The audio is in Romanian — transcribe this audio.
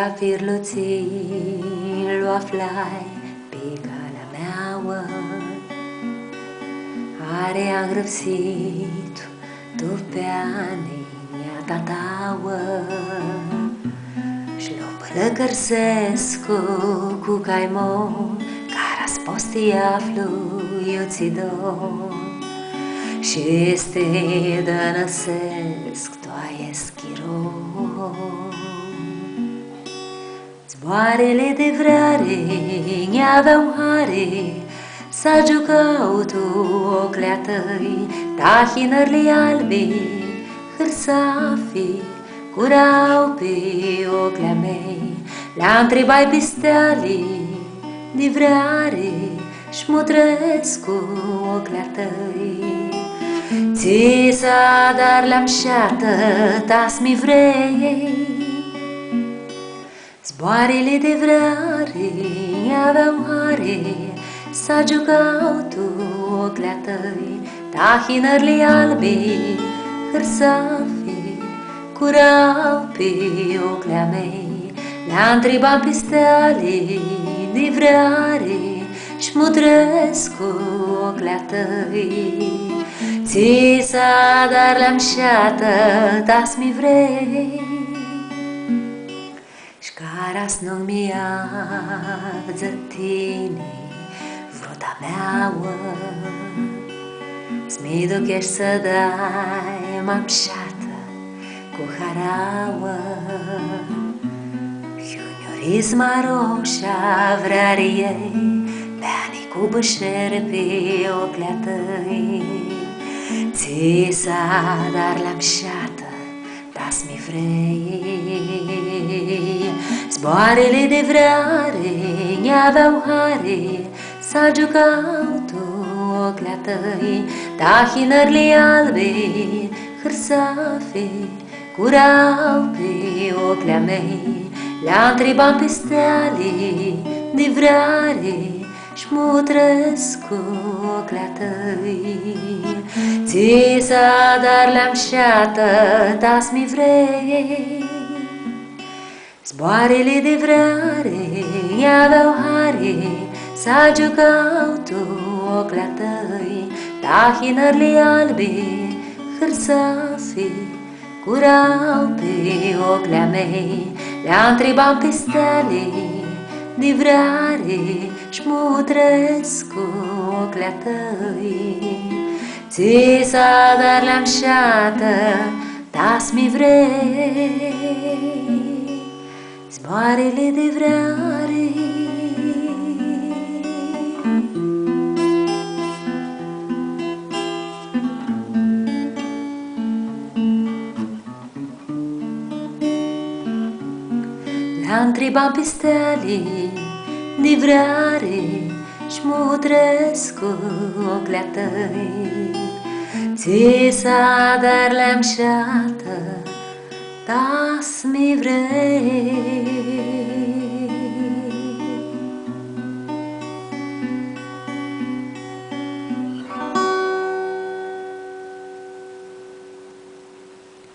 la firluții lu aflai pe calea meauă, are îngrăpsit tu pe anenia tatauă, și lo pălăcărsescu cu caimon, cara sposti aflu iuțido, și este dănăsesc toaie schiro. Zboarele de vrare n-aveau hare, s-a jucau tu oclea tăi, tahinările albe, hârsafi, curau pe oclea mei. Le-a întrebai pe steale de vrare, șmutresc cu oclea tăi. Ți s-a dar la-mi șeată, tas-mi vrei. Zboarele de vrare n-aveau hare, s-a jucau tu oclea tăi, tahinările albe, hârsafi, curau pe oclea mei. Le-a întrebat pe steale de vrare, șmutresc cu oclea tăi. Ți s-a dar la-mi șeată, tas-mi vrei. Caras nu mi-a tine vrota meauă, s-mi ducești să dai m-am șată cu harauă. Juniorisma roșa vrare ei, pe-ani cu bășere pe oclea tăi. Ți s-a dar la-mi șată, tas-mi vrei. Zboarele de vrare n-aveau hare, s-a jucau tu oclea tăi, tahinările albe, hârsafi, curau pe oclea mei. Le-a întrebat pe steale de vrare, șmutresc cu oclea tăi. Ți s-a dar la-mi șeată, tas-mi vrei. Zboarele de vrare n-aveau hare, s-a jucau tu oclea tăi, tahinările albe, hârsafi, curau pe oclea mei. Le-a întrebat pe steale de vrare, șmutresc cu oclea tăi. Ți s-a dar la-mi șeată, tas-mi vrei. Zboarele de vrare. Le-a întrebat pe steale de vrare, șmutresc cu oclea tăi. Ți s-a dar la-mi șeată, tas-mi vrei.